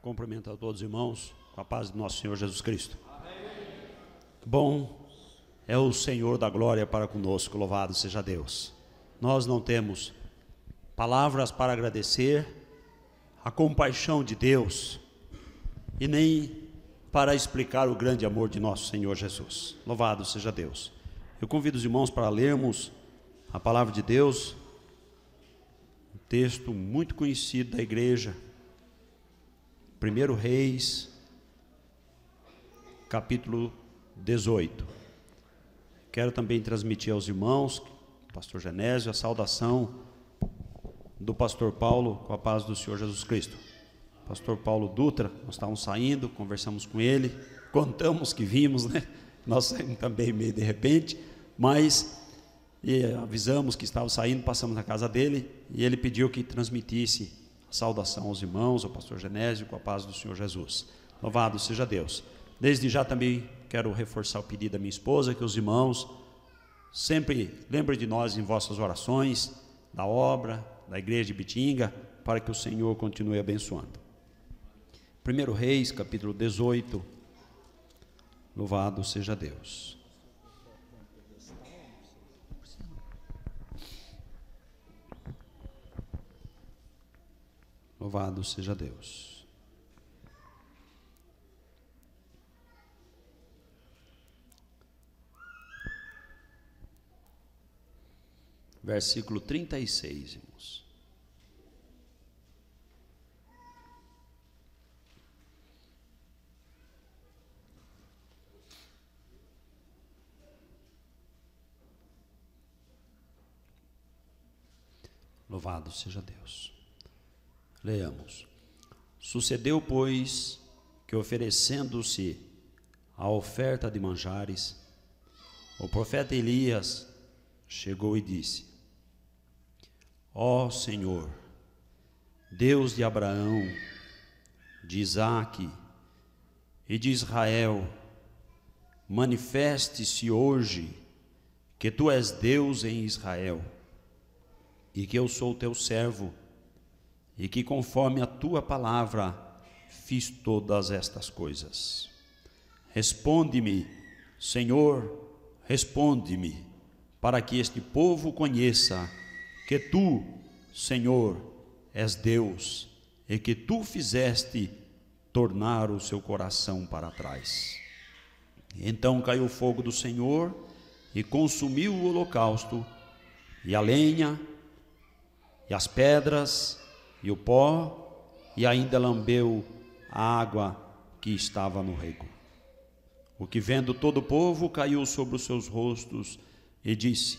Cumprimento a todos os irmãos com a paz do nosso Senhor Jesus Cristo. Bom é o Senhor da glória para conosco, louvado seja Deus. Nós não temos palavras para agradecer a compaixão de Deus e nem para explicar o grande amor de nosso Senhor Jesus. Louvado seja Deus. Eu convido os irmãos para lermos a palavra de Deus, um texto muito conhecido da igreja, 1 Reis, capítulo 18. Quero também transmitir aos irmãos, pastor Genésio, a saudação do pastor Paulo, com a paz do Senhor Jesus Cristo. Pastor Paulo Dutra, nós estávamos saindo, conversamos com ele, contamos que vimos, né? Nós saímos também meio de repente, mas avisamos que estava saindo, passamos na casa dele, e ele pediu que transmitisse a saudação aos irmãos, ao pastor Genésio, com a paz do Senhor Jesus. Louvado seja Deus. Desde já também quero reforçar o pedido da minha esposa, que os irmãos sempre lembrem de nós em vossas orações, da obra, da igreja de Bitinga, para que o Senhor continue abençoando. 1 Reis, capítulo 18, louvado seja Deus. Louvado seja Deus. Versículo 36, irmãos. Louvado seja Deus. Leamos. Sucedeu, pois, que oferecendo-se a oferta de manjares, o profeta Elias chegou e disse: Ó Senhor, Deus de Abraão, de Isaque e de Israel, manifeste-se hoje que tu és Deus em Israel, e que eu sou teu servo, e que conforme a tua palavra fiz todas estas coisas. Responde-me, Senhor, responde-me, para que este povo conheça que tu, Senhor, és Deus, e que tu fizeste tornar o seu coração para trás. Então caiu o fogo do Senhor e consumiu o holocausto, e a lenha, e as pedras, e o pó, e ainda lambeu a água que estava no rego. O que vendo todo o povo caiu sobre os seus rostos e disse: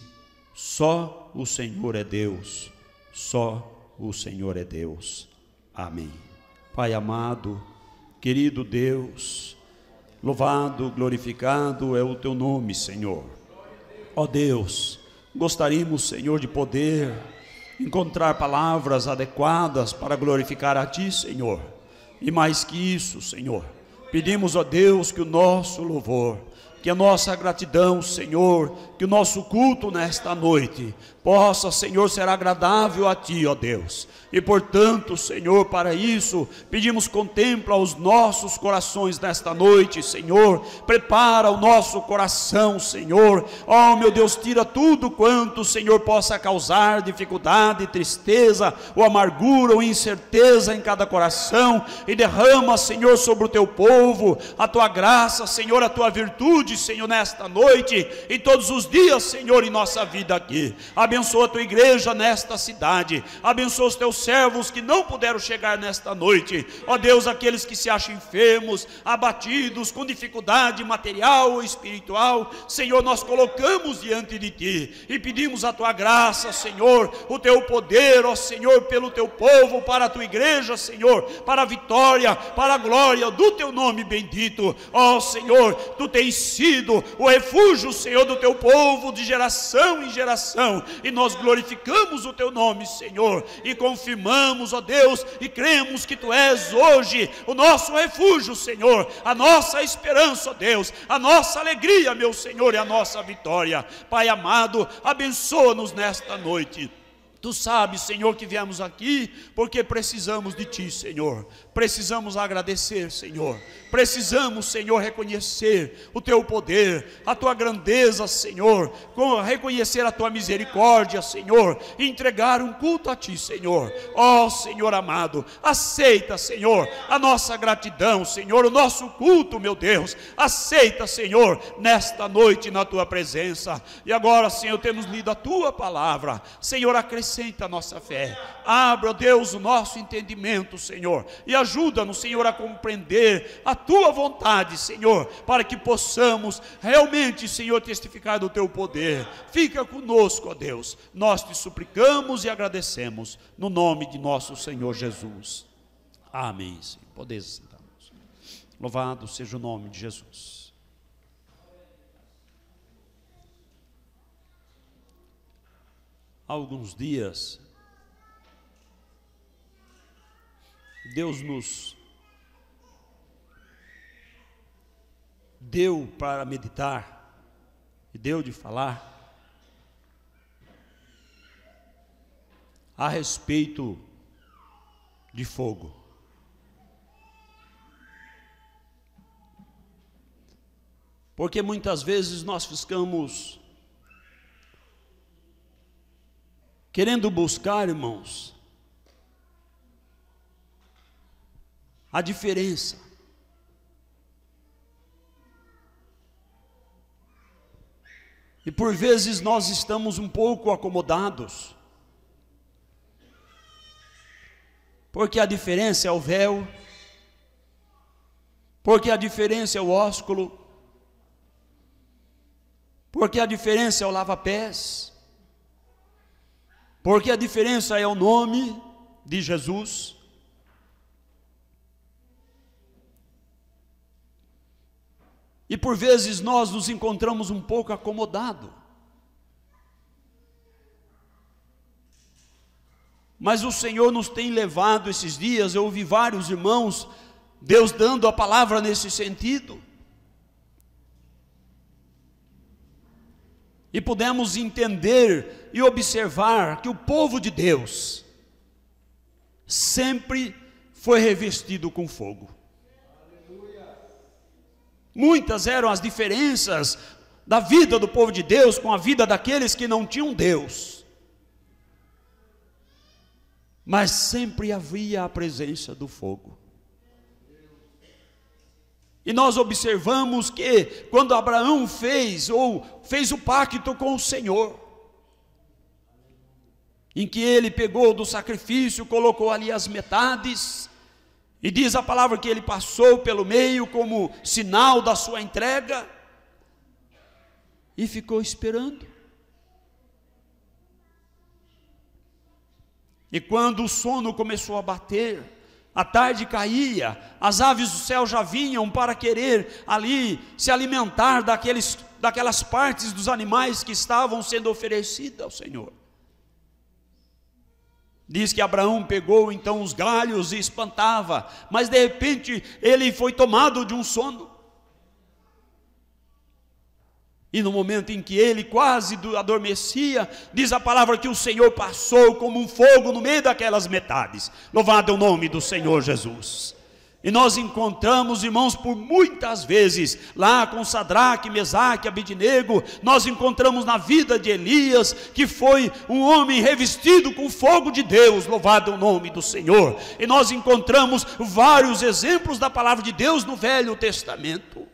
Só o Senhor é Deus, só o Senhor é Deus. Amém. Pai amado, querido Deus, louvado, glorificado é o teu nome, Senhor. Ó Deus, gostaríamos, Senhor, de poder encontrar palavras adequadas para glorificar a Ti, Senhor. E mais que isso, Senhor, pedimos a Deus que o nosso louvor, que a nossa gratidão, Senhor, que o nosso culto nesta noite possa, Senhor, ser agradável a Ti, ó Deus. E portanto, Senhor, para isso, pedimos: contempla os nossos corações nesta noite, Senhor. Prepara o nosso coração, Senhor. Ó meu Deus, tira tudo quanto, Senhor, possa causar dificuldade, tristeza, ou amargura, ou incerteza em cada coração, e derrama, Senhor, sobre o Teu povo a Tua graça, Senhor, a Tua virtude, Senhor, nesta noite e todos os dias, Senhor, em nossa vida aqui. Abençoa a Tua igreja nesta cidade, abençoa os Teus servos que não puderam chegar nesta noite, ó Deus, aqueles que se acham enfermos, abatidos, com dificuldade material ou espiritual, Senhor, nós colocamos diante de Ti e pedimos a Tua graça, Senhor, o Teu poder, ó Senhor, pelo Teu povo, para a Tua igreja, Senhor, para a vitória, para a glória do Teu nome bendito. Ó Senhor, Tu tens sido o refúgio, Senhor, do Teu povo de geração em geração, e nós glorificamos o Teu nome, Senhor, e confirmamos, ó Deus, e cremos que Tu és hoje o nosso refúgio, Senhor, a nossa esperança, ó Deus, a nossa alegria, meu Senhor, e a nossa vitória. Pai amado, abençoa-nos nesta noite. Tu sabes, Senhor, que viemos aqui porque precisamos de Ti, Senhor. Precisamos agradecer, Senhor. Precisamos, Senhor, reconhecer o Teu poder, a Tua grandeza, Senhor. Reconhecer a Tua misericórdia, Senhor. E entregar um culto a Ti, Senhor. Ó, Senhor amado, aceita, Senhor, a nossa gratidão, Senhor, o nosso culto, meu Deus. Aceita, Senhor, nesta noite na Tua presença. E agora, Senhor, temos lido a Tua palavra. Senhor, acrescenta a nossa fé, abra, ó Deus, o nosso entendimento, Senhor, e ajuda-nos, Senhor, a compreender a Tua vontade, Senhor, para que possamos realmente, Senhor, testificar do Teu poder. Fica conosco, ó Deus, nós Te suplicamos e agradecemos, no nome de nosso Senhor Jesus, amém. Podeis sentar-nos. Louvado seja o nome de Jesus. Há alguns dias, Deus nos deu para meditar, e deu de falar a respeito de fogo. Porque muitas vezes nós ficamos querendo buscar, irmãos, a diferença. E por vezes nós estamos um pouco acomodados, porque a diferença é o véu, porque a diferença é o ósculo, porque a diferença é o lava-pés, porque a diferença é o nome de Jesus. E por vezes nós nos encontramos um pouco acomodados. Mas o Senhor nos tem levado esses dias, eu ouvi vários irmãos, Deus dando a palavra nesse sentido. E pudemos entender e observar que o povo de Deus sempre foi revestido com fogo. Muitas eram as diferenças da vida do povo de Deus com a vida daqueles que não tinham Deus. Mas sempre havia a presença do fogo. E nós observamos que quando Abraão fez o pacto com o Senhor, em que ele pegou do sacrifício, colocou ali as metades, e diz a palavra que ele passou pelo meio como sinal da sua entrega, e ficou esperando. E quando o sono começou a bater, a tarde caía, as aves do céu já vinham para querer ali se alimentar daquelas partes dos animais que estavam sendo oferecidas ao Senhor. Diz que Abraão pegou então os galhos e espantava, mas de repente ele foi tomado de um sono. E no momento em que ele quase adormecia, diz a palavra que o Senhor passou como um fogo no meio daquelas metades. Louvado é o nome do Senhor Jesus. E nós encontramos, irmãos, por muitas vezes, lá com Sadraque, Mesaque, Abednego, nós encontramos na vida de Elias, que foi um homem revestido com fogo de Deus, louvado é o nome do Senhor. E nós encontramos vários exemplos da palavra de Deus no Velho Testamento.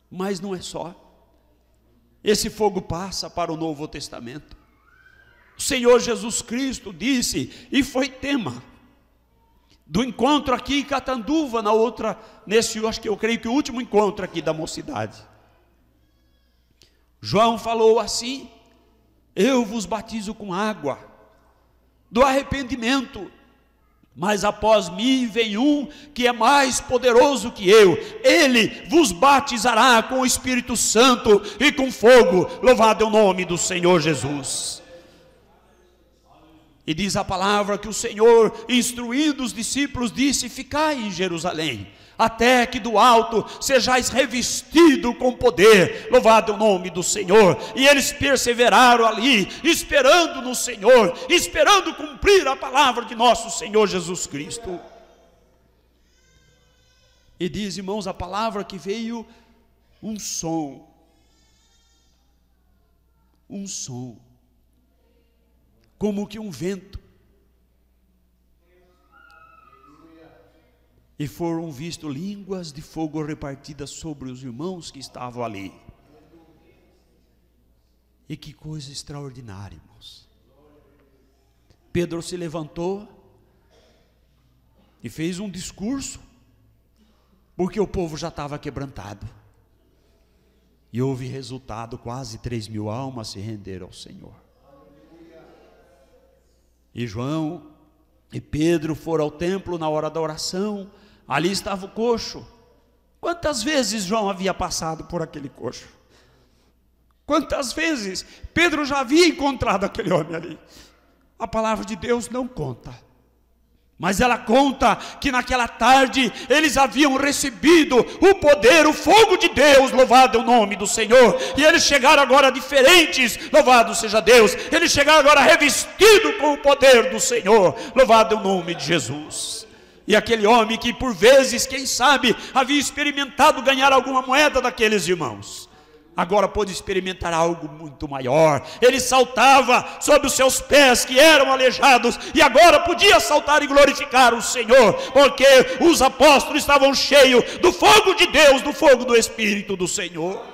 Mas não é só. Esse fogo passa para o Novo Testamento. O Senhor Jesus Cristo disse, e foi tema do encontro aqui em Catanduva, eu creio que o último encontro aqui da mocidade. João falou assim: eu vos batizo com água do arrependimento, mas após mim vem um que é mais poderoso que eu, ele vos batizará com o Espírito Santo e com fogo. Louvado é o nome do Senhor Jesus. E diz a palavra que o Senhor, instruindo os discípulos, disse: ficai em Jerusalém, até que do alto sejais revestido com poder. Louvado é o nome do Senhor. E eles perseveraram ali, esperando no Senhor, esperando cumprir a palavra de nosso Senhor Jesus Cristo. E diz, irmãos, a palavra que veio um som, como que um vento, e foram vistos línguas de fogo repartidas sobre os irmãos que estavam ali. E que coisa extraordinária, irmãos. Pedro se levantou e fez um discurso, porque o povo já estava quebrantado, e houve resultado. Quase 3.000 almas se renderam ao Senhor. E João e Pedro foram ao templo na hora da oração. Ali estava o coxo. Quantas vezes João havia passado por aquele coxo? Quantas vezes Pedro já havia encontrado aquele homem ali? A palavra de Deus não conta, mas ela conta que naquela tarde eles haviam recebido o poder, o fogo de Deus. Louvado é o nome do Senhor. E eles chegaram agora diferentes. Louvado seja Deus. Eles chegaram agora revestidos com o poder do Senhor. Louvado é o nome de Jesus. E aquele homem que por vezes, quem sabe, havia experimentado ganhar alguma moeda daqueles irmãos, agora pôde experimentar algo muito maior. Ele saltava sobre os seus pés que eram aleijados, e agora podia saltar e glorificar o Senhor, porque os apóstolos estavam cheios do fogo de Deus, do fogo do Espírito do Senhor.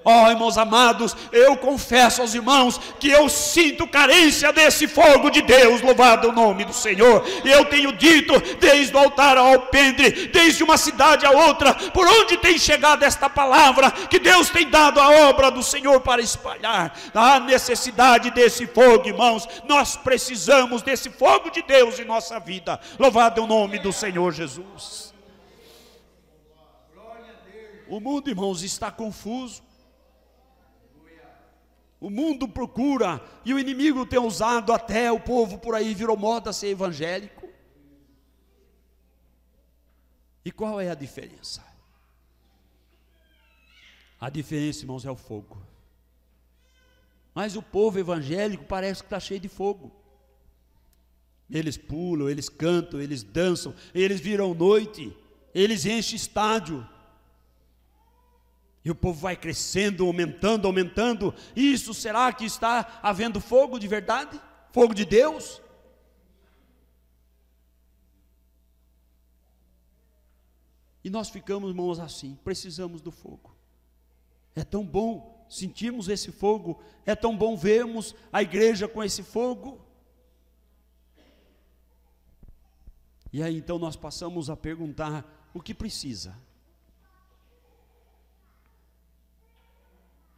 Oh, irmãos amados, eu confesso aos irmãos que eu sinto carência desse fogo de Deus. Louvado é o nome do Senhor. Eu tenho dito, desde o altar ao alpendre, desde uma cidade a outra, por onde tem chegado esta palavra, que Deus tem dado a obra do Senhor para espalhar. A necessidade desse fogo, irmãos, nós precisamos desse fogo de Deus em nossa vida. Louvado é o nome do Senhor Jesus. O mundo, irmãos, está confuso. O mundo procura, e o inimigo tem usado até o povo por aí, virou moda ser evangélico. E qual é a diferença? A diferença, irmãos, é o fogo. Mas o povo evangélico parece que está cheio de fogo. Eles pulam, eles cantam, eles dançam, eles viram noite, eles enchem estádio. E o povo vai crescendo, aumentando, aumentando. Isso, será que está havendo fogo de verdade? Fogo de Deus? E nós ficamos, irmãos, assim. Precisamos do fogo. É tão bom sentirmos esse fogo. É tão bom vermos a igreja com esse fogo. E aí então nós passamos a perguntar: o que precisa?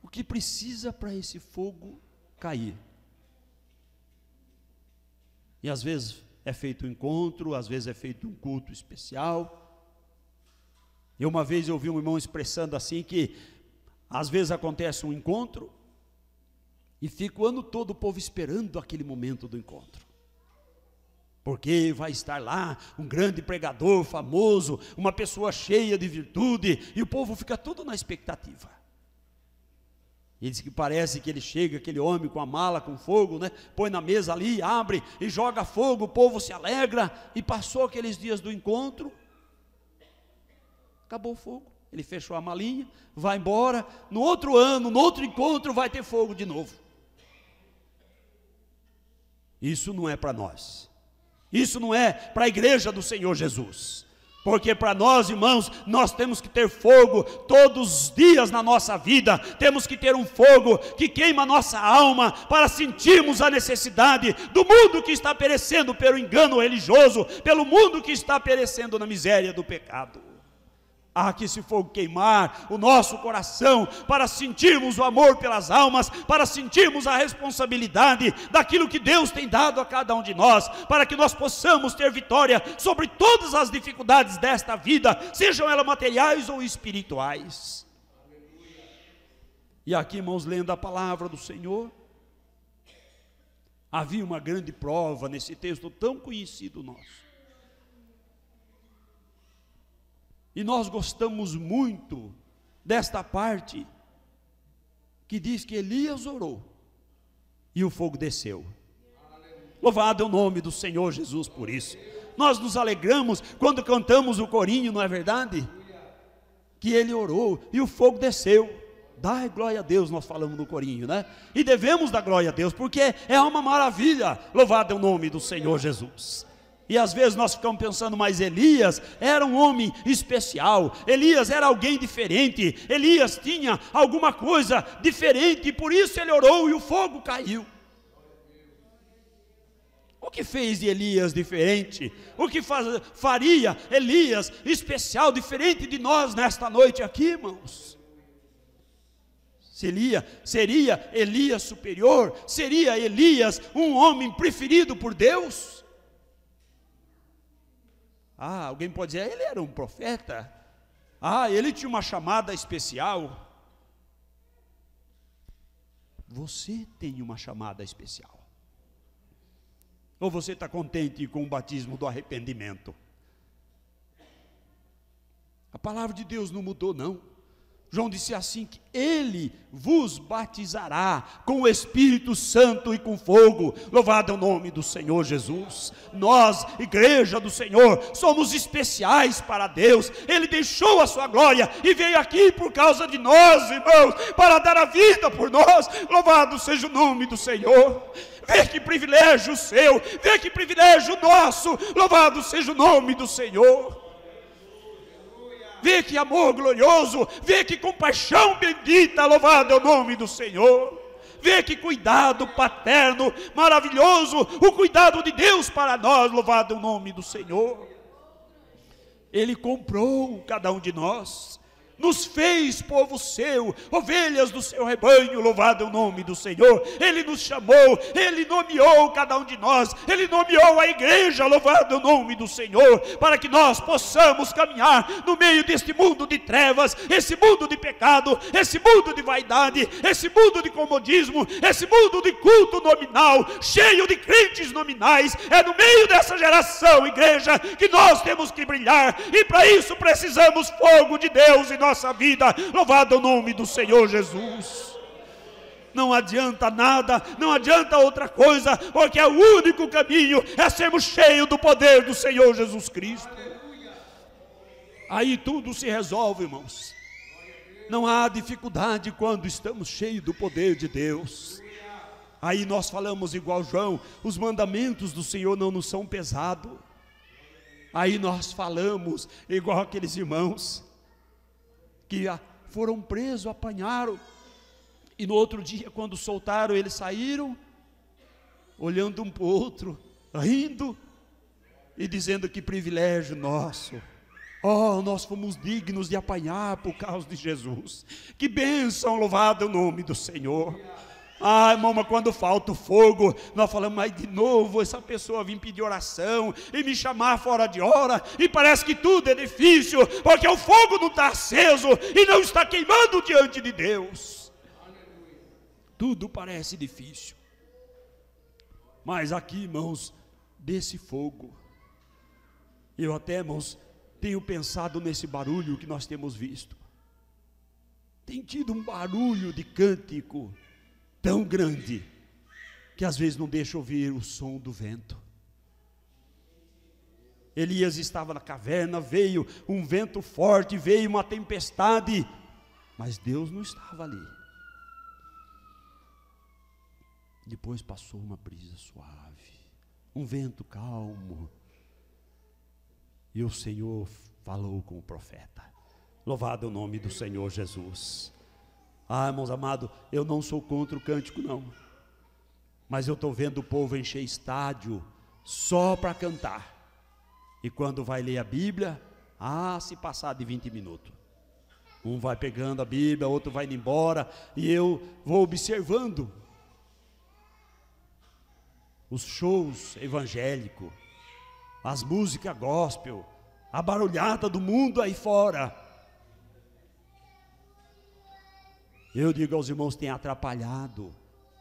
O que precisa para esse fogo cair? E às vezes é feito um encontro, às vezes é feito um culto especial. E uma vez eu ouvi um irmão expressando assim, que às vezes acontece um encontro e fica o ano todo o povo esperando aquele momento do encontro, porque vai estar lá um grande pregador famoso, uma pessoa cheia de virtude, e o povo fica tudo na expectativa. E diz que parece que ele chega, aquele homem com a mala, com fogo, né? Põe na mesa ali, abre e joga fogo, o povo se alegra. E passou aqueles dias do encontro, acabou o fogo. Ele fechou a malinha, vai embora. No outro ano, no outro encontro, vai ter fogo de novo. Isso não é para nós. Isso não é para a igreja do Senhor Jesus. Porque para nós, irmãos, nós temos que ter fogo todos os dias na nossa vida. Temos que ter um fogo que queima a nossa alma, para sentirmos a necessidade do mundo que está perecendo pelo engano religioso, pelo mundo que está perecendo na miséria do pecado. Há que esse fogo queimar o nosso coração, para sentirmos o amor pelas almas, para sentirmos a responsabilidade daquilo que Deus tem dado a cada um de nós, para que nós possamos ter vitória sobre todas as dificuldades desta vida, sejam elas materiais ou espirituais. E aqui, irmãos, lendo a palavra do Senhor, Havia uma grande prova nesse texto tão conhecido nosso. E nós gostamos muito desta parte que diz que Elias orou e o fogo desceu. Louvado é o nome do Senhor Jesus por isso. Nós nos alegramos quando cantamos o corinho, não é verdade? Que ele orou e o fogo desceu. Dai glória a Deus, nós falamos no corinho, né? E devemos dar glória a Deus, porque é uma maravilha. Louvado é o nome do Senhor Jesus. E às vezes nós ficamos pensando, mas Elias era um homem especial, Elias era alguém diferente, Elias tinha alguma coisa diferente, e por isso ele orou e o fogo caiu. O que fez de Elias diferente? O que faria Elias especial, diferente de nós nesta noite aqui, irmãos? Seria Elias superior? Seria Elias um homem preferido por Deus? Alguém pode dizer, ele era um profeta. Ele tinha uma chamada especial. Você tem uma chamada especial. Ou você está contente com o batismo do arrependimento? A palavra de Deus não mudou, não. João disse assim, que ele vos batizará com o Espírito Santo e com fogo. Louvado é o nome do Senhor Jesus. Nós, igreja do Senhor, somos especiais para Deus. Ele deixou a sua glória e veio aqui por causa de nós, irmãos, para dar a vida por nós. Louvado seja o nome do Senhor. Vê que privilégio seu, vê que privilégio nosso. Louvado seja o nome do Senhor. Vê que amor glorioso, vê que compaixão bendita, louvado é o nome do Senhor. Vê que cuidado paterno, maravilhoso, o cuidado de Deus para nós, louvado é o nome do Senhor. Ele comprou cada um de nós, nos fez povo seu, ovelhas do seu rebanho, louvado é o nome do Senhor. Ele nos chamou, Ele nomeou cada um de nós, Ele nomeou a igreja, louvado é o nome do Senhor, para que nós possamos caminhar no meio deste mundo de trevas, esse mundo de pecado, esse mundo de vaidade, esse mundo de comodismo, esse mundo de culto nominal, cheio de crentes nominais. É no meio dessa geração, igreja, que nós temos que brilhar, e para isso precisamos fogo de Deus em nossa vida. Louvado é o nome do Senhor Jesus. Não adianta nada, não adianta outra coisa, porque o único caminho é sermos cheios do poder do Senhor Jesus Cristo. Aí tudo se resolve, irmãos. Não há dificuldade quando estamos cheios do poder de Deus. Aí nós falamos igual João, os mandamentos do Senhor não nos são pesados. Aí nós falamos igual aqueles irmãos que foram presos, apanharam, e no outro dia, quando soltaram, eles saíram, olhando um para o outro, rindo, e dizendo que privilégio nosso, nós fomos dignos de apanhar por causa de Jesus, que bênção, louvado é o nome do Senhor. Irmão, mas quando falta o fogo, nós falamos, mas de novo essa pessoa vir pedir oração e me chamar fora de hora, e parece que tudo é difícil, porque o fogo não está aceso e não está queimando diante de Deus. Tudo parece difícil. Mas aqui, irmãos, desse fogo, eu até, irmãos, tenho pensado nesse barulho que nós temos visto. Tem tido um barulho de cântico tão grande, que às vezes não deixa ouvir o som do vento. Elias estava na caverna, veio um vento forte, veio uma tempestade, mas Deus não estava ali. Depois passou uma brisa suave, um vento calmo, e o Senhor falou com o profeta. Louvado é o nome do Senhor Jesus. Irmãos amados, eu não sou contra o cântico não, mas eu estou vendo o povo encher estádio só para cantar, e quando vai ler a Bíblia, se passar de 20 minutos, um vai pegando a Bíblia, outro vai indo embora, e eu vou observando os shows evangélicos, as músicas gospel, a barulhada do mundo aí fora. Eu digo aos irmãos, tem atrapalhado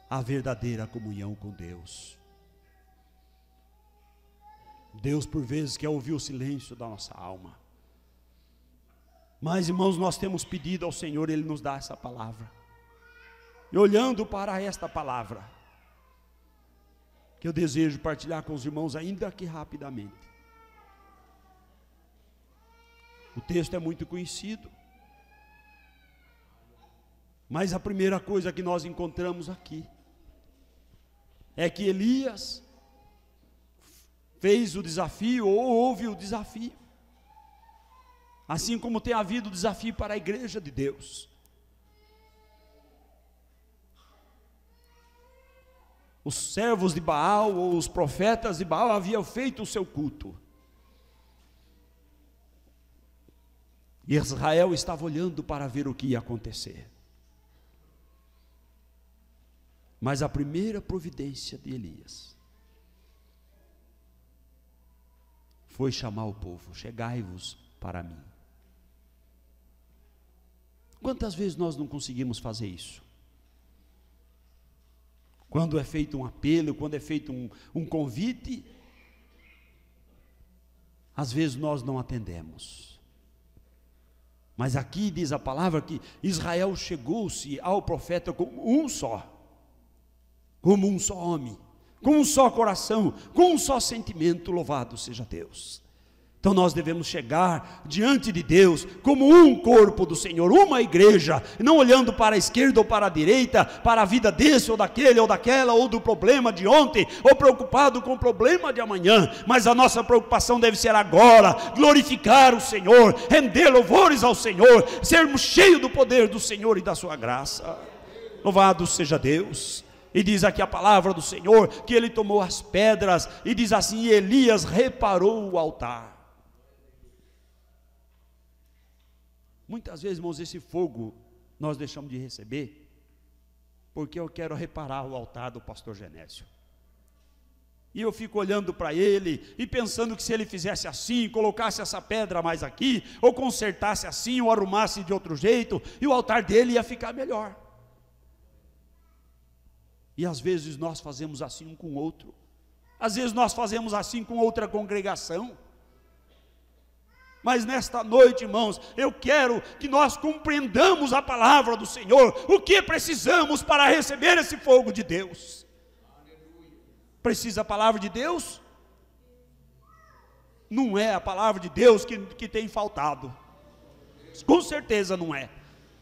a verdadeira comunhão com Deus. Deus por vezes quer ouvir o silêncio da nossa alma. Mas, irmãos, nós temos pedido ao Senhor, Ele nos dá essa palavra. E olhando para esta palavra, que eu desejo partilhar com os irmãos ainda aqui rapidamente. O texto é muito conhecido, mas a primeira coisa que nós encontramos aqui é que Elias fez o desafio, ou houve o desafio, assim como tem havido o desafio para a igreja de Deus. Os servos de Baal, ou os profetas de Baal, haviam feito o seu culto, e Israel estava olhando para ver o que ia acontecer. Mas a primeira providência de Elias foi chamar o povo: chegai-vos para mim. Quantas vezes nós não conseguimos fazer isso? Quando é feito um apelo, quando é feito um convite, às vezes nós não atendemos. Mas aqui diz a palavra que Israel chegou-se ao profeta como um só homem, com um só coração, com um só sentimento. Louvado seja Deus. Então nós devemos chegar diante de Deus como um corpo do Senhor, uma igreja, não olhando para a esquerda ou para a direita, para a vida desse ou daquele ou daquela, ou do problema de ontem, ou preocupado com o problema de amanhã, mas a nossa preocupação deve ser agora, glorificar o Senhor, render louvores ao Senhor, sermos cheios do poder do Senhor e da sua graça. Louvado seja Deus. E diz aqui a palavra do Senhor, que ele tomou as pedras, e diz assim: Elias reparou o altar. Muitas vezes, irmãos, esse fogo nós deixamos de receber, porque eu quero reparar o altar do pastor Genésio. E eu fico olhando para ele, e pensando que se ele fizesse assim, colocasse essa pedra mais aqui, ou consertasse assim, ou arrumasse de outro jeito, e o altar dele ia ficar melhor. E às vezes nós fazemos assim um com o outro, às vezes nós fazemos assim com outra congregação. Mas nesta noite, irmãos, eu quero que nós compreendamos a palavra do Senhor, o que precisamos para receber esse fogo de Deus. Precisa a palavra de Deus? Não é a palavra de Deus que tem faltado, com certeza não é.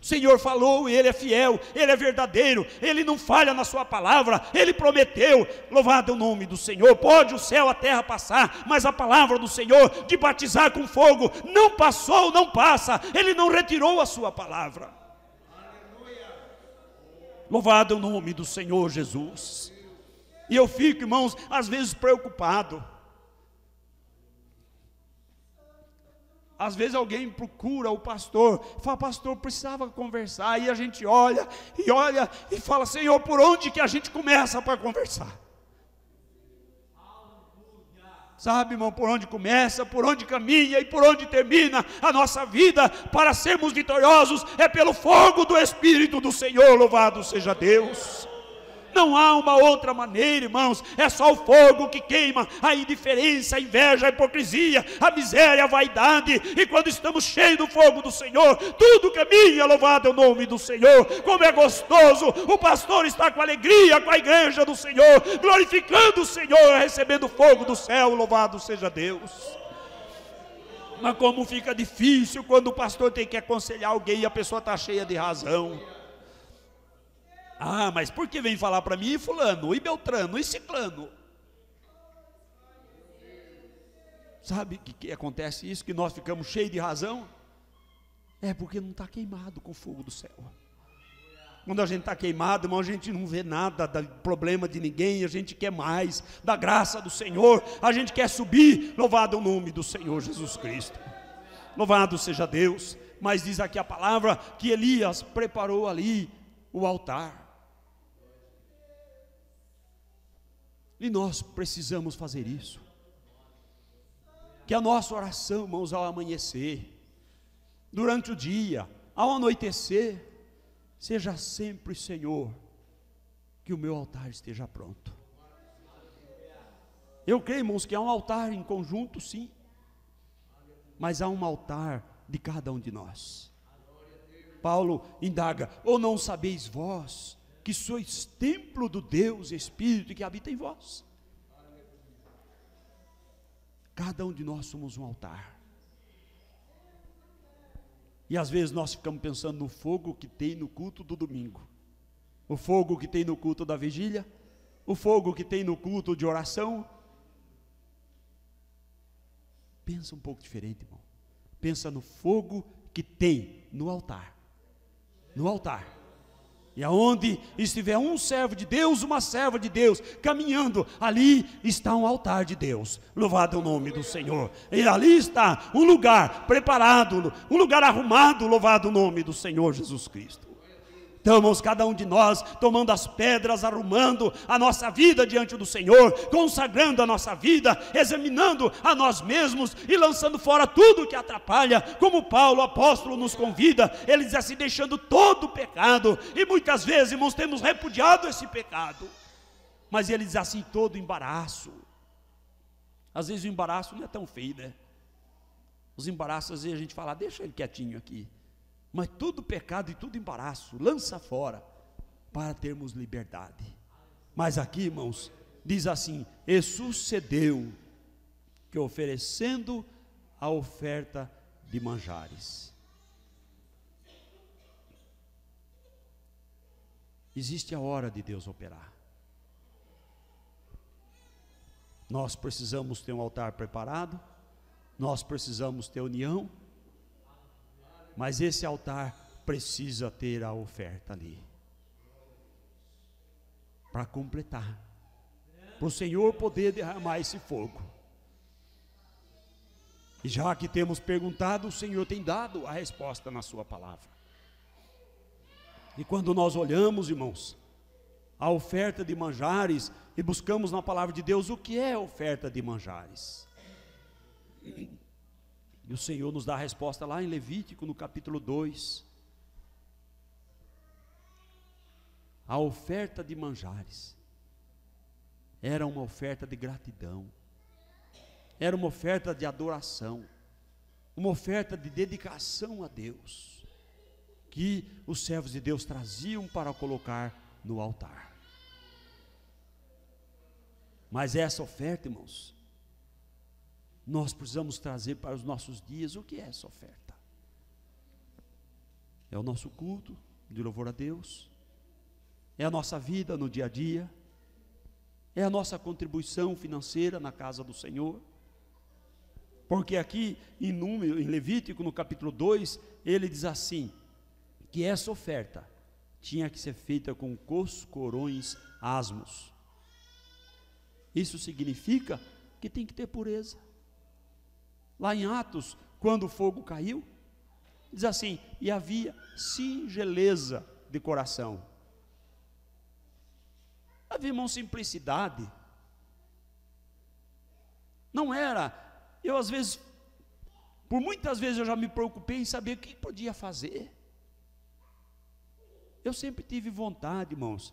O Senhor falou, e Ele é fiel, Ele é verdadeiro, Ele não falha na sua palavra, Ele prometeu. Louvado é o nome do Senhor. Pode o céu, a terra passar, mas a palavra do Senhor de batizar com fogo não passou, não passa. Ele não retirou a sua palavra. Louvado é o nome do Senhor Jesus. E eu fico, irmãos, às vezes preocupado. Às vezes alguém procura o pastor, fala: pastor, precisava conversar. E a gente olha e fala: Senhor, por onde que a gente começa para conversar? Sabe, irmão, por onde começa, por onde caminha e por onde termina a nossa vida para sermos vitoriosos é pelo fogo do Espírito do Senhor. Louvado seja Deus. Não há uma outra maneira, irmãos. É só o fogo que queima a indiferença, a inveja, a hipocrisia, a miséria, a vaidade. E quando estamos cheios do fogo do Senhor, tudo caminha. Louvado é o nome do Senhor. Como é gostoso o pastor estar com alegria com a igreja do Senhor, glorificando o Senhor, recebendo o fogo do céu. Louvado seja Deus. Mas como fica difícil quando o pastor tem que aconselhar alguém e a pessoa está cheia de razão. Ah, mas por que vem falar para mim, fulano, e Beltrano, e Ciclano? Sabe que acontece isso, que nós ficamos cheios de razão? É porque não está queimado com o fogo do céu. Quando a gente está queimado, irmão, a gente não vê nada do problema de ninguém, a gente quer mais da graça do Senhor, a gente quer subir. Louvado o nome do Senhor Jesus Cristo. Louvado seja Deus. Mas diz aqui a palavra que Elias preparou ali o altar. E nós precisamos fazer isso. Que a nossa oração, irmãos, ao amanhecer, durante o dia, ao anoitecer, seja sempre: Senhor, que o meu altar esteja pronto. Eu creio, irmãos, que há um altar em conjunto, sim, mas há um altar de cada um de nós. Paulo indaga: ou não sabeis vós que sois templo do Deus Espírito que habita em vós? Cada um de nós somos um altar. E às vezes nós ficamos pensando no fogo que tem no culto do domingo, o fogo que tem no culto da vigília, o fogo que tem no culto de oração. Pensa um pouco diferente, irmão. Pensa no fogo que tem no altar. No altar. E aonde estiver um servo de Deus, uma serva de Deus, caminhando, ali está um altar de Deus. Louvado é o nome do Senhor. E ali está um lugar preparado, um lugar arrumado. Louvado o nome do Senhor Jesus Cristo. Então, irmãos, cada um de nós tomando as pedras, arrumando a nossa vida diante do Senhor, consagrando a nossa vida, examinando a nós mesmos e lançando fora tudo que atrapalha, como Paulo, o apóstolo, nos convida. Ele diz assim: deixando todo o pecado. E muitas vezes, irmãos, temos repudiado esse pecado, mas ele diz assim: todo embaraço. Às vezes o embaraço não é tão feio, né? Os embaraços, às vezes a gente fala: deixa ele quietinho aqui. Mas tudo pecado e tudo embaraço, lança fora, para termos liberdade. Mas aqui, irmãos, diz assim: e sucedeu que, oferecendo a oferta de manjares. Existe a hora de Deus operar. Nós precisamos ter um altar preparado, nós precisamos ter união, mas esse altar precisa ter a oferta ali, para completar, para o Senhor poder derramar esse fogo. E já que temos perguntado, o Senhor tem dado a resposta na sua palavra. E quando nós olhamos, irmãos, a oferta de manjares, e buscamos na palavra de Deus o que é a oferta de manjares, e o Senhor nos dá a resposta lá em Levítico, no capítulo 2. A oferta de manjares era uma oferta de gratidão, era uma oferta de adoração, uma oferta de dedicação a Deus, que os servos de Deus traziam para colocar no altar. Mas essa oferta, irmãos, nós precisamos trazer para os nossos dias. O que é essa oferta? É o nosso culto de louvor a Deus, é a nossa vida no dia a dia, é a nossa contribuição financeira na casa do Senhor. Porque aqui em Levítico, no capítulo 2, ele diz assim, que essa oferta tinha que ser feita com coscorões asmos. Isso significa que tem que ter pureza. Lá em Atos, quando o fogo caiu, diz assim: e havia singeleza de coração. Havia, irmão, simplicidade. Não era, eu às vezes, por muitas vezes eu já me preocupei em saber o que podia fazer. Eu sempre tive vontade, irmãos,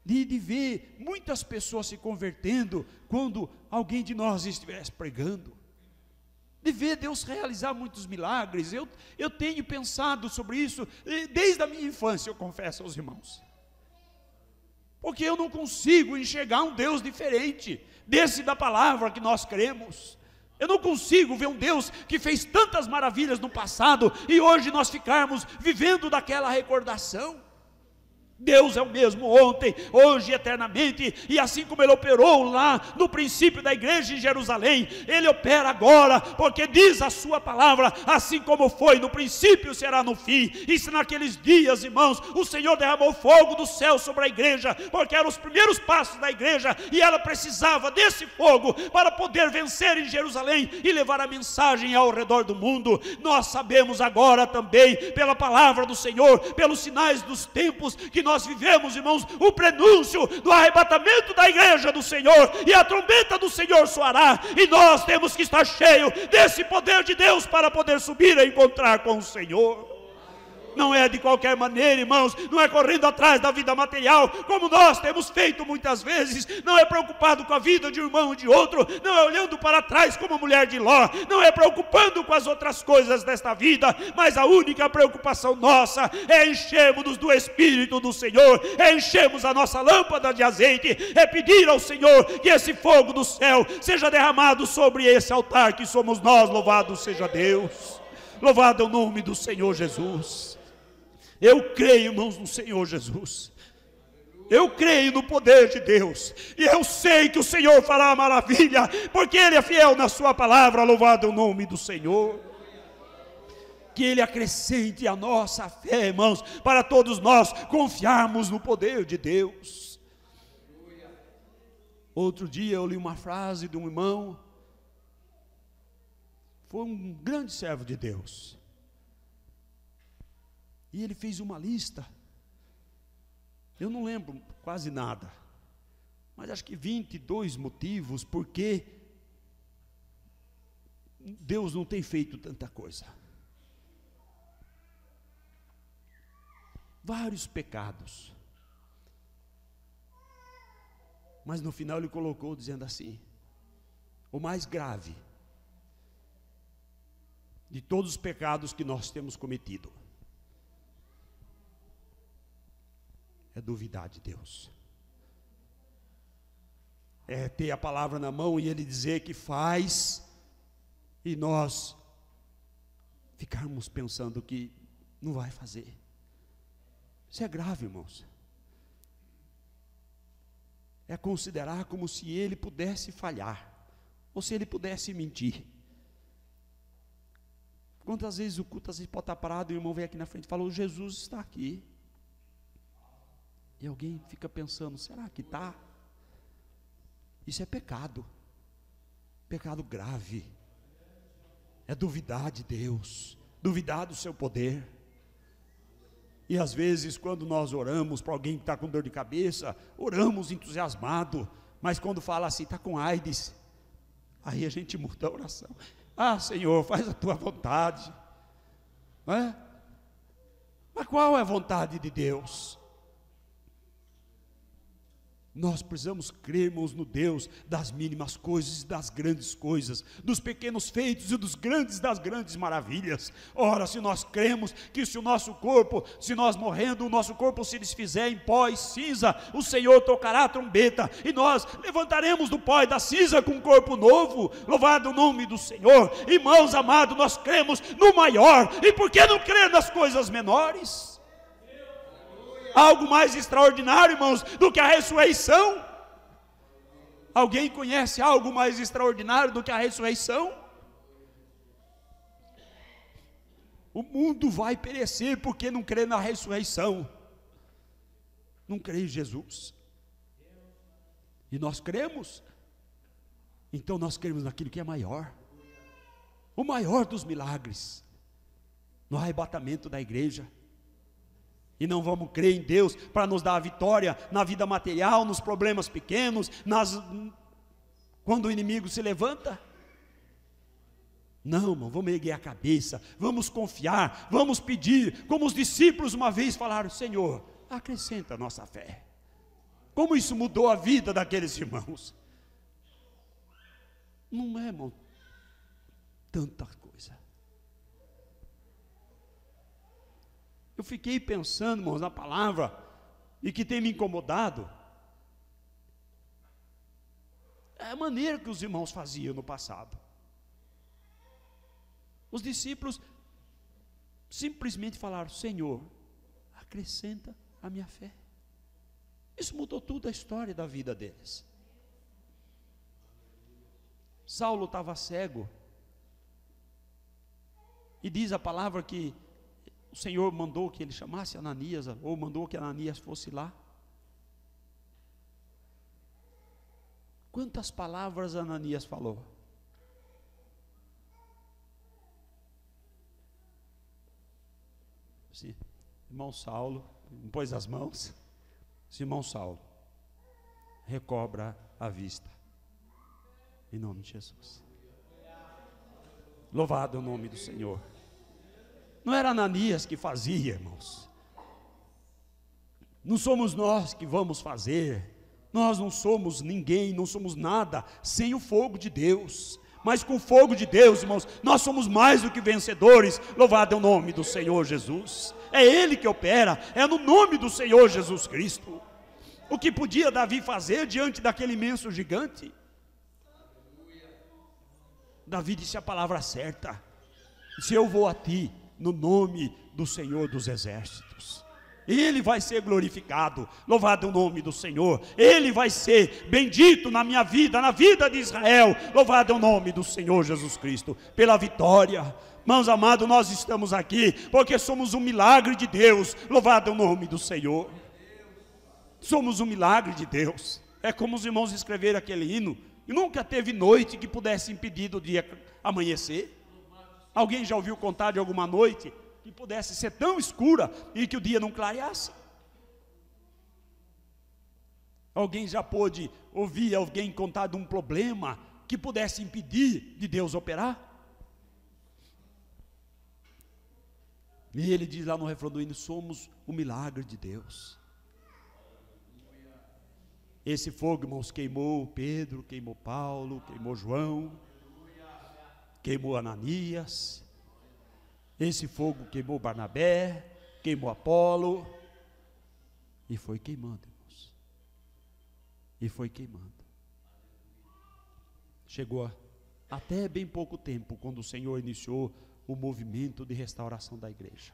de ver muitas pessoas se convertendo quando alguém de nós estivesse pregando, de ver Deus realizar muitos milagres. Eu tenho pensado sobre isso desde a minha infância, eu confesso aos irmãos, porque eu não consigo enxergar um Deus diferente desse da palavra que nós cremos. Eu não consigo ver um Deus que fez tantas maravilhas no passado e hoje nós ficarmos vivendo daquela recordação. Deus é o mesmo ontem, hoje e eternamente, e assim como Ele operou lá no princípio da igreja em Jerusalém, Ele opera agora, porque diz a sua palavra, assim como foi no princípio, será no fim. E se naqueles dias, irmãos, o Senhor derramou fogo do céu sobre a igreja, porque eram os primeiros passos da igreja, e ela precisava desse fogo para poder vencer em Jerusalém e levar a mensagem ao redor do mundo. Nós sabemos agora também, pela palavra do Senhor, pelos sinais dos tempos, que nós vivemos, irmãos, o prenúncio do arrebatamento da igreja do Senhor, e a trombeta do Senhor soará, e nós temos que estar cheios desse poder de Deus para poder subir e encontrar com o Senhor. não é de qualquer maneira, irmãos, não é correndo atrás da vida material, como nós temos feito muitas vezes, não é preocupado com a vida de um irmão e de outro, não é olhando para trás como a mulher de Ló, não é preocupando com as outras coisas desta vida, mas a única preocupação nossa é enchermos-nos do Espírito do Senhor, é enchermos a nossa lâmpada de azeite, é pedir ao Senhor que esse fogo do céu seja derramado sobre esse altar que somos nós. Louvado seja Deus, louvado é o nome do Senhor Jesus. Eu creio, irmãos, no Senhor Jesus, eu creio no poder de Deus, e eu sei que o Senhor fará maravilha, porque Ele é fiel na sua palavra. Louvado é o nome do Senhor. Que Ele acrescente a nossa fé, irmãos, para todos nós confiarmos no poder de Deus. Outro dia eu li uma frase de um irmão, foi um grande servo de Deus, e ele fez uma lista, eu não lembro quase nada, mas acho que 22 motivos porque Deus não tem feito tanta coisa. Vários pecados, mas no final ele colocou dizendo assim: o mais grave de todos os pecados que nós temos cometido é duvidar de Deus, é ter a palavra na mão e Ele dizer que faz, e nós ficarmos pensando que não vai fazer. Isso é grave, irmãos. É considerar como se Ele pudesse falhar, ou se Ele pudesse mentir. Quantas vezes o culto às vezes pode estar parado e o irmão vem aqui na frente e fala: o Jesus está aqui. E alguém fica pensando: será que está? Isso é pecado, pecado grave. É duvidar de Deus, duvidar do seu poder. E às vezes quando nós oramos para alguém que está com dor de cabeça, oramos entusiasmado, mas quando fala assim, está com AIDS, aí a gente muda a oração. Ah, Senhor, faz a tua vontade, não é? Mas qual é a vontade de Deus? Nós precisamos crermos no Deus das mínimas coisas e das grandes coisas, dos pequenos feitos e dos grandes das grandes maravilhas. Ora, se nós cremos que se o nosso corpo, se nós morrendo, o nosso corpo se desfizer em pó e cinza, o Senhor tocará a trombeta, e nós levantaremos do pó e da cinza com um corpo novo. Louvado o nome do Senhor. Irmãos amados, nós cremos no maior, e por que não crer nas coisas menores? Algo mais extraordinário, irmãos, do que a ressurreição. Alguém conhece algo mais extraordinário do que a ressurreição? O mundo vai perecer porque não crê na ressurreição, não crê em Jesus. E nós cremos, então nós cremos naquilo que é maior, o maior dos milagres, no arrebatamento da igreja. E não vamos crer em Deus para nos dar a vitória na vida material, nos problemas pequenos, quando o inimigo se levanta. Não, irmão, vamos erguer a cabeça, vamos confiar, vamos pedir, como os discípulos uma vez falaram: Senhor, acrescenta a nossa fé. Como isso mudou a vida daqueles irmãos? Não é, irmão, tanta coisa. Eu fiquei pensando, irmãos, na palavra, e que tem me incomodado, é a maneira que os irmãos faziam no passado. Os discípulos simplesmente falaram: Senhor, acrescenta a minha fé. Isso mudou tudo a história da vida deles. Saulo estava cego, e diz a palavra que o Senhor mandou que ele chamasse Ananias, ou mandou que Ananias fosse lá. Quantas palavras Ananias falou? Sim. Irmão Saulo, pôs as mãos. Irmão Saulo, recobra a vista, em nome de Jesus. Louvado é o nome do Senhor. Não era Ananias que fazia, irmãos. Não somos nós que vamos fazer. Nós não somos ninguém, não somos nada sem o fogo de Deus. Mas com o fogo de Deus, irmãos, nós somos mais do que vencedores. Louvado é o nome do Senhor Jesus. É Ele que opera, é no nome do Senhor Jesus Cristo. O que podia Davi fazer diante daquele imenso gigante? Davi disse a palavra certa: se eu vou a ti, no nome do Senhor dos Exércitos, Ele vai ser glorificado, louvado é o nome do Senhor, Ele vai ser bendito na minha vida, na vida de Israel, louvado é o nome do Senhor Jesus Cristo, pela vitória. Irmãos amados, nós estamos aqui porque somos um milagre de Deus, louvado é o nome do Senhor. Somos um milagre de Deus. É como os irmãos escreveram aquele hino, e nunca teve noite que pudesse impedir do dia amanhecer. Alguém já ouviu contar de alguma noite que pudesse ser tão escura e que o dia não clareasse? Alguém já pôde ouvir alguém contar de um problema que pudesse impedir de Deus operar? E ele diz lá no refrão do hino: somos o milagre de Deus. Esse fogo, irmãos, queimou Pedro, queimou Paulo, queimou João, queimou Ananias. Esse fogo queimou Barnabé, queimou Apolo, e foi queimando, irmãos, e foi queimando. Chegou até bem pouco tempo, quando o Senhor iniciou o movimento de restauração da igreja,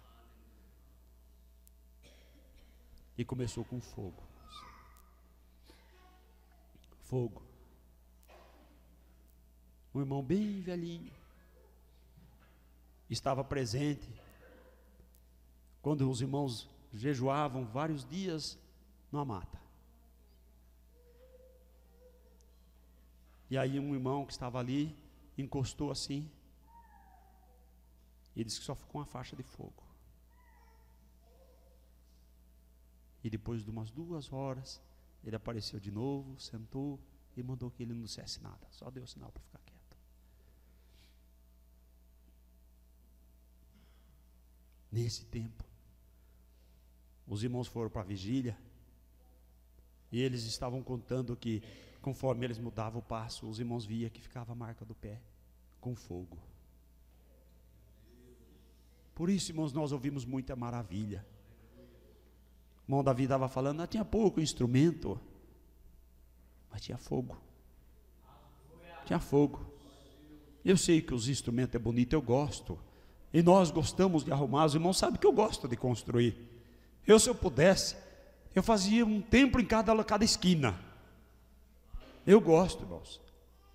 e começou com fogo, irmãos. Fogo. Um irmão bem velhinho estava presente quando os irmãos jejuavam vários dias numa mata. E aí um irmão que estava ali encostou assim e disse que só ficou uma faixa de fogo. E depois de umas 2 horas ele apareceu de novo, sentou e mandou que ele não dissesse nada, só deu sinal para ficar quieto. Nesse tempo, os irmãos foram para a vigília, e eles estavam contando que, conforme eles mudavam o passo, os irmãos viam que ficava a marca do pé, com fogo. Por isso, irmãos, nós ouvimos muita maravilha. O irmão Davi estava falando, tinha pouco instrumento, mas tinha fogo. Tinha fogo. Eu sei que os instrumentos é bonito, eu gosto. E nós gostamos de arrumar. Os irmãos sabem que eu gosto de construir. Se eu pudesse, eu fazia um templo em cada esquina. Eu gosto, irmãos.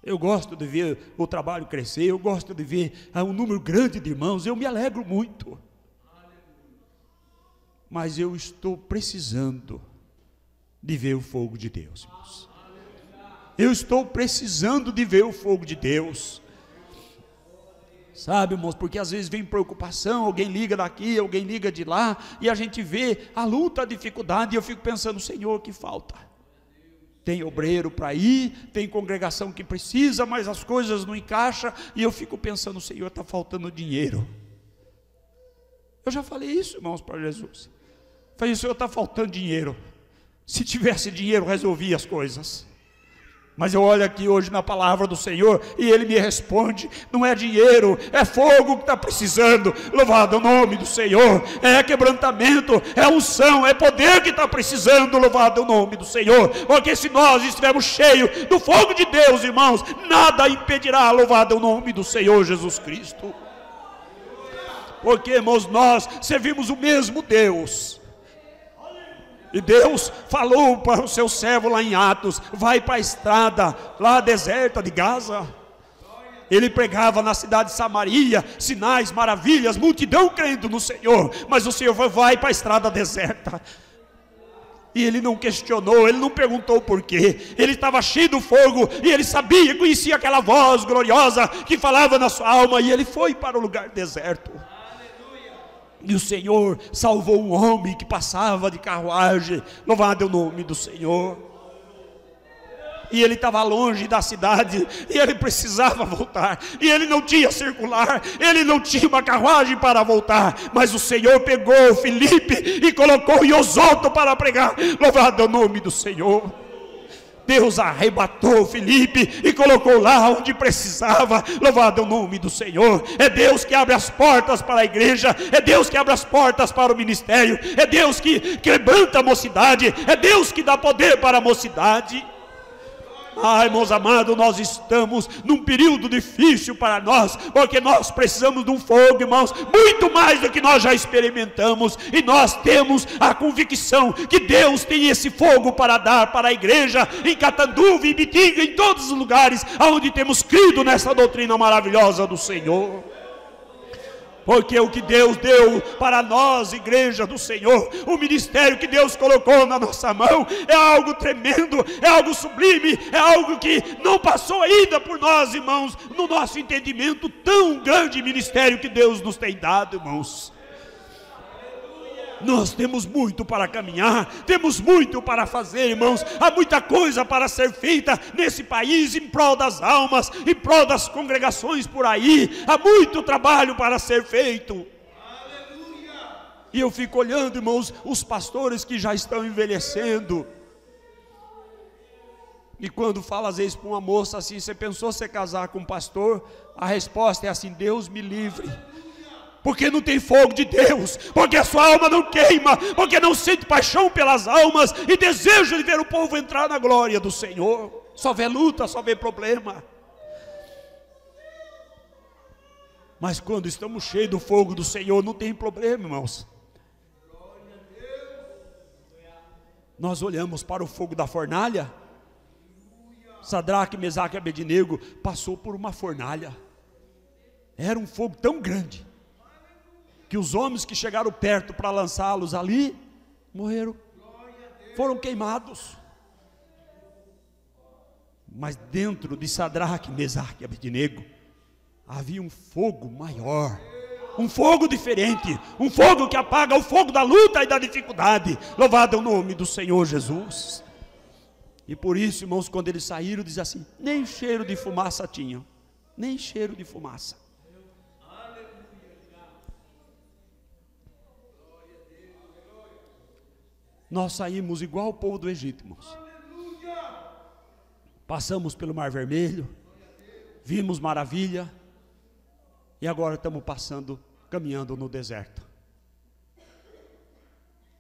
Eu gosto de ver o trabalho crescer. Eu gosto de ver um número grande de irmãos. Eu me alegro muito. Mas eu estou precisando de ver o fogo de Deus, irmãos. Eu estou precisando de ver o fogo de Deus. Sabe, irmãos, porque às vezes vem preocupação, alguém liga daqui, alguém liga de lá, e a gente vê a luta, a dificuldade, e eu fico pensando, Senhor, que falta? Tem obreiro para ir, tem congregação que precisa, mas as coisas não encaixam, e eu fico pensando, Senhor, está faltando dinheiro. Eu já falei isso, irmãos, para Jesus. Falei, Senhor, está faltando dinheiro. Se tivesse dinheiro, resolvia as coisas. Mas eu olho aqui hoje na palavra do Senhor e Ele me responde, não é dinheiro, é fogo que está precisando, louvado é o nome do Senhor, é quebrantamento, é unção, é poder que está precisando, louvado é o nome do Senhor, porque se nós estivermos cheios do fogo de Deus, irmãos, nada impedirá, louvado é o nome do Senhor Jesus Cristo, porque, irmãos, nós servimos o mesmo Deus. E Deus falou para o seu servo lá em Atos, vai para a estrada, lá deserta de Gaza. Ele pregava na cidade de Samaria, sinais, maravilhas, multidão crendo no Senhor. Mas o Senhor vai para a estrada deserta. E ele não questionou, ele não perguntou por quê. Ele estava cheio do fogo, e ele sabia, conhecia aquela voz gloriosa que falava na sua alma. E ele foi para o lugar deserto. E o Senhor salvou um homem que passava de carruagem. Louvado é o nome do Senhor. e ele estava longe da cidade, e ele precisava voltar, e ele não tinha circular, ele não tinha uma carruagem para voltar, mas o Senhor pegou Filipe e colocou em Osoto para pregar. Louvado é o nome do Senhor. Deus arrebatou Filipe e colocou lá onde precisava. Louvado é o nome do Senhor. É Deus que abre as portas para a igreja, é Deus que abre as portas para o ministério, é Deus que levanta a mocidade, é Deus que dá poder para a mocidade. Irmãos amados, nós estamos num período difícil para nós, porque nós precisamos de um fogo, irmãos, muito mais do que nós já experimentamos, e nós temos a convicção que Deus tem esse fogo para dar para a igreja, em Catanduva, em Bitinga, em todos os lugares onde temos crido nessa doutrina maravilhosa do Senhor. Porque o que Deus deu para nós, igreja do Senhor, o ministério que Deus colocou na nossa mão, é algo tremendo, é algo sublime, é algo que não passou ainda por nós, irmãos, no nosso entendimento, tão grande ministério que Deus nos tem dado, irmãos. Nós temos muito para caminhar, temos muito para fazer, irmãos. Há muita coisa para ser feita nesse país, em prol das almas, em prol das congregações por aí. Há muito trabalho para ser feito. E eu fico olhando, irmãos, os pastores que já estão envelhecendo. E quando fala às vezes para uma moça assim: você pensou se casar com um pastor? A resposta é assim: Deus me livre. Porque não tem fogo de Deus, porque a sua alma não queima, porque não sente paixão pelas almas e desejo de ver o povo entrar na glória do Senhor. Só vê luta, só vê problema. Mas quando estamos cheios do fogo do Senhor, não tem problema, irmãos. Nós olhamos para o fogo da fornalha. Sadraque, Mesaque e Abednego passou por uma fornalha. Era um fogo tão grande que os homens que chegaram perto para lançá-los ali, morreram, foram queimados. Mas dentro de Sadraque, Mesaque e Abednego, havia um fogo maior, um fogo diferente, um fogo que apaga o fogo da luta e da dificuldade. Louvado é o nome do Senhor Jesus. E por isso, irmãos, quando eles saíram, diz assim: nem cheiro de fumaça tinham, nem cheiro de fumaça. Nós saímos igual o povo do Egito, irmãos. Passamos pelo Mar Vermelho, vimos maravilha, e agora estamos caminhando no deserto.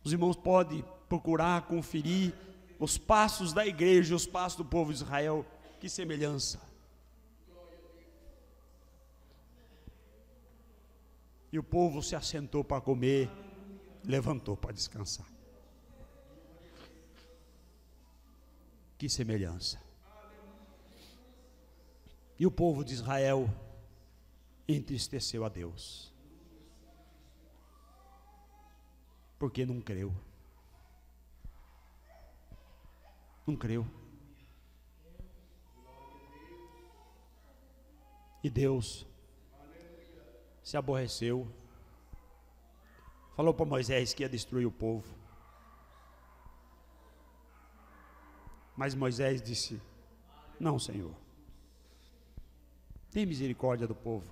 Os irmãos podem procurar, conferir os passos da igreja, os passos do povo de Israel. Que semelhança. E o povo se assentou para comer, levantou para descansar. Que semelhança. E o povo de Israel entristeceu a Deus, porque não creu. Não creu. E Deus se aborreceu, falou para Moisés que ia destruir o povo. Mas Moisés disse: não, Senhor, tem misericórdia do povo.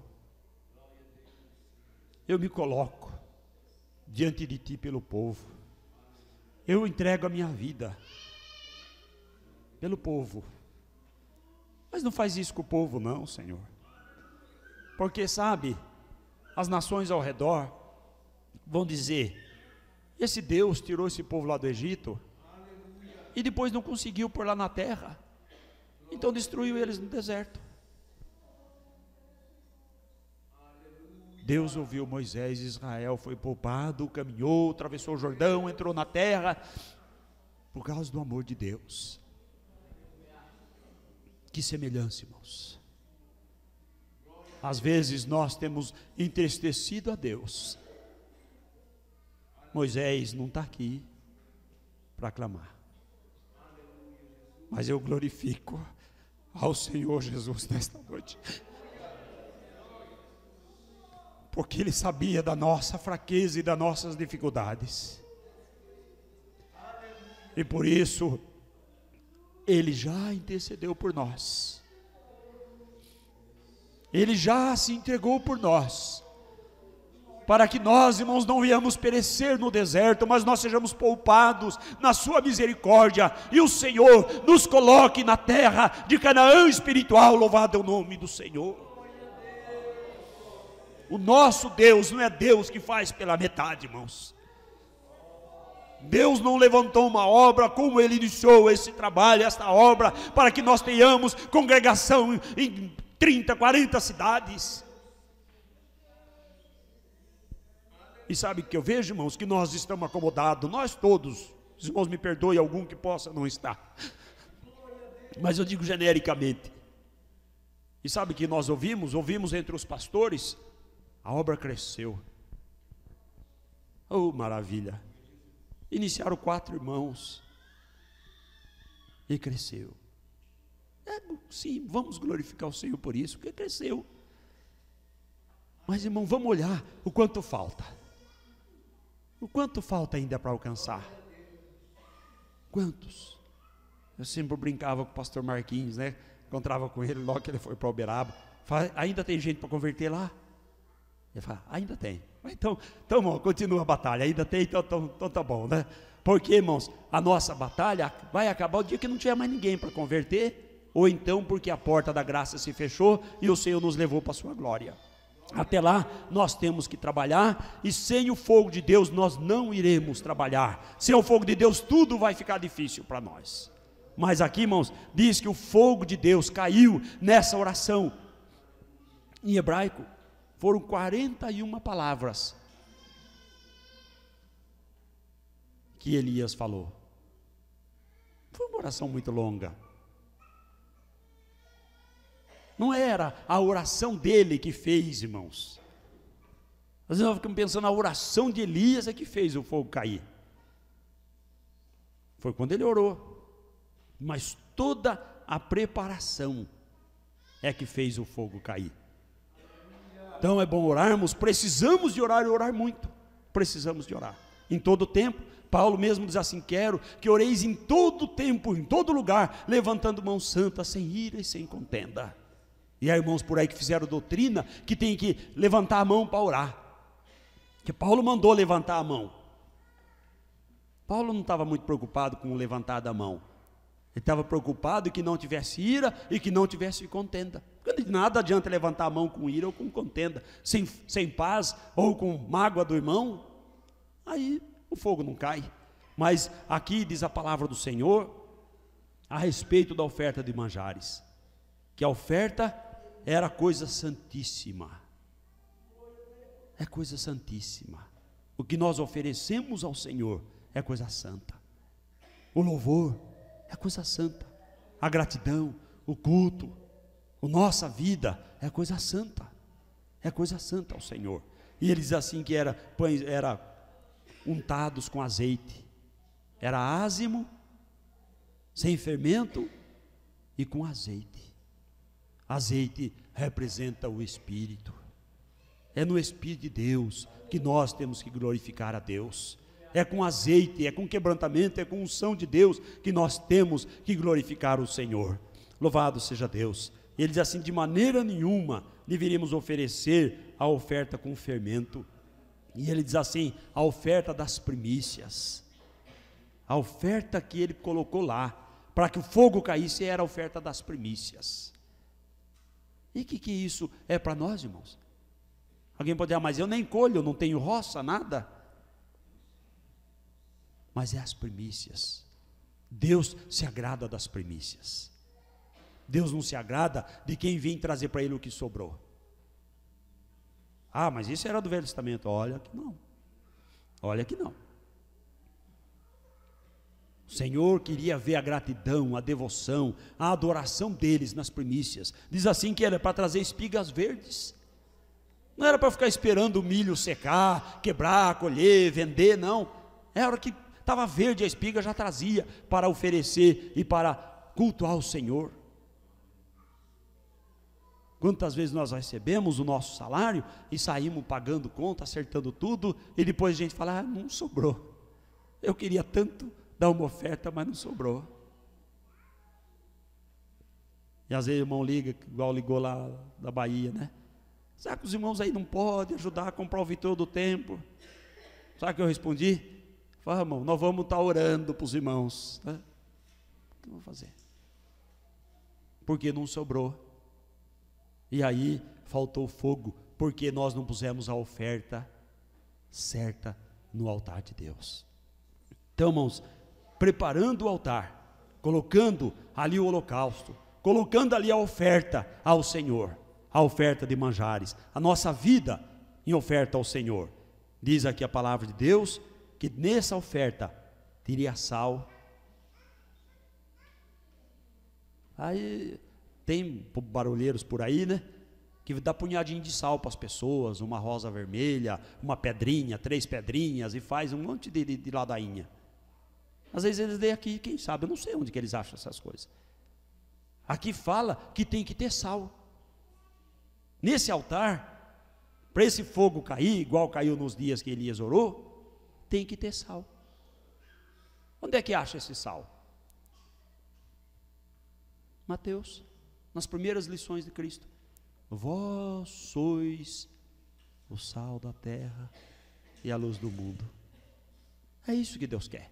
Eu me coloco diante de ti pelo povo. Eu entrego a minha vida pelo povo. Mas não faz isso com o povo não, Senhor. Porque sabe, as nações ao redor vão dizer: esse Deus tirou esse povo lá do Egito e depois não conseguiu pôr lá na terra, então destruiu eles no deserto. Deus ouviu Moisés, Israel foi poupado, caminhou, atravessou o Jordão, entrou na terra, por causa do amor de Deus. Que semelhança, irmãos. Às vezes nós temos entristecido a Deus. Moisés não está aqui para clamar, mas eu glorifico ao Senhor Jesus nesta noite, porque Ele sabia da nossa fraqueza e das nossas dificuldades, e por isso Ele já intercedeu por nós. Ele já se entregou por nós, para que nós, irmãos, não venhamos perecer no deserto, mas nós sejamos poupados na sua misericórdia, e o Senhor nos coloque na terra de Canaã espiritual. Louvado é o nome do Senhor. O nosso Deus não é Deus que faz pela metade, irmãos. Deus não levantou uma obra como Ele iniciou esse trabalho, esta obra, para que nós tenhamos congregação em 30, 40 cidades. E sabe o que eu vejo, irmãos? Que nós estamos acomodados, nós todos. Os irmãos me perdoem, algum que possa não estar, mas eu digo genericamente. E sabe o que nós ouvimos entre os pastores? A obra cresceu. Oh, maravilha. Iniciaram 4 irmãos e cresceu. Sim, vamos glorificar o Senhor por isso, porque cresceu. Mas, irmão, vamos olhar o quanto falta. O quanto falta ainda para alcançar? Quantos? Eu sempre brincava com o pastor Marquinhos, né? Encontrava com ele logo que ele foi para Uberaba. Ainda tem gente para converter lá? Ele fala, ainda tem. Então, irmão, continua a batalha. Ainda tem, então tá bom, né? Porque, irmãos, a nossa batalha vai acabar o dia que não tiver mais ninguém para converter, ou então porque a porta da graça se fechou e o Senhor nos levou para a sua glória. Até lá nós temos que trabalhar, e sem o fogo de Deus nós não iremos trabalhar. Sem o fogo de Deus tudo vai ficar difícil para nós. Mas aqui, irmãos, diz que o fogo de Deus caiu nessa oração. Em hebraico foram 41 palavras que Elias falou. Foi uma oração muito longa. Não era a oração dele que fez, irmãos. Às vezes nós ficamos pensando, a oração de Elias é que fez o fogo cair. Foi quando ele orou. Mas toda a preparação é que fez o fogo cair. Então é bom orarmos, precisamos de orar e orar muito. Precisamos de orar. Em todo tempo, Paulo mesmo diz assim, quero que oreis em todo tempo, em todo lugar, levantando mão santa, sem ira e sem contenda. E há irmãos por aí que fizeram doutrina que tem que levantar a mão para orar, que Paulo mandou levantar a mão. Paulo não estava muito preocupado com o levantar da mão. Ele estava preocupado em que não tivesse ira e que não tivesse contenda. Porque de nada adianta levantar a mão com ira ou com contenda, sem paz ou com mágoa do irmão, aí o fogo não cai. Mas aqui diz a palavra do Senhor a respeito da oferta de manjares, que a oferta era coisa santíssima. É coisa santíssima. O que nós oferecemos ao Senhor é coisa santa. O louvor é coisa santa. A gratidão, o culto, a nossa vida é coisa santa. É coisa santa ao Senhor. E ele diz assim que era untados com azeite. Era ázimo, sem fermento e com azeite. Azeite representa o Espírito. É no Espírito de Deus que nós temos que glorificar a Deus. É com azeite, é com quebrantamento, é com unção de Deus que nós temos que glorificar o Senhor. Louvado seja Deus. Ele diz assim, de maneira nenhuma deveríamos oferecer a oferta com fermento. E ele diz assim, a oferta das primícias. A oferta que ele colocou lá, para que o fogo caísse, era a oferta das primícias. E o que isso é para nós, irmãos? Alguém pode dizer, mas eu nem colho, eu não tenho roça, nada. Mas é as primícias. Deus se agrada das primícias. Deus não se agrada de quem vem trazer para ele o que sobrou. Ah, mas isso era do Velho Testamento. Olha que não. Olha que não. O Senhor queria ver a gratidão, a devoção, a adoração deles nas primícias. Diz assim que era para trazer espigas verdes. Não era para ficar esperando o milho secar, quebrar, colher, vender, não. Era hora que estava verde a espiga, já trazia para oferecer e para cultuar o Senhor. Quantas vezes nós recebemos o nosso salário e saímos pagando conta, acertando tudo, e depois a gente fala, não sobrou. Eu queria tanto dar uma oferta, mas não sobrou. E às vezes o irmão liga, igual ligou lá da Bahia, né? Será que os irmãos aí não podem ajudar a comprar o vitor do templo? Sabe o que eu respondi? Falei, irmão, nós vamos estar orando para os irmãos, né? O que eu vou fazer? Porque não sobrou. E aí faltou fogo, porque nós não pusemos a oferta certa no altar de Deus. Então, irmãos, preparando o altar, colocando ali o holocausto, colocando ali a oferta ao Senhor, a oferta de manjares, a nossa vida em oferta ao Senhor. Diz aqui a palavra de Deus, que nessa oferta teria sal. Aí tem barulheiros por aí, né? Que dá punhadinho de sal para as pessoas, uma rosa vermelha, uma pedrinha, 3 pedrinhas, e faz um monte de ladainha. Às vezes eles dêem aqui, quem sabe, eu não sei onde que eles acham essas coisas. Aqui fala que tem que ter sal. Nesse altar, para esse fogo cair, igual caiu nos dias que Elias orou, tem que ter sal. Onde é que acha esse sal? Mateus, nas primeiras lições de Cristo. Vós sois o sal da terra e a luz do mundo. É isso que Deus quer.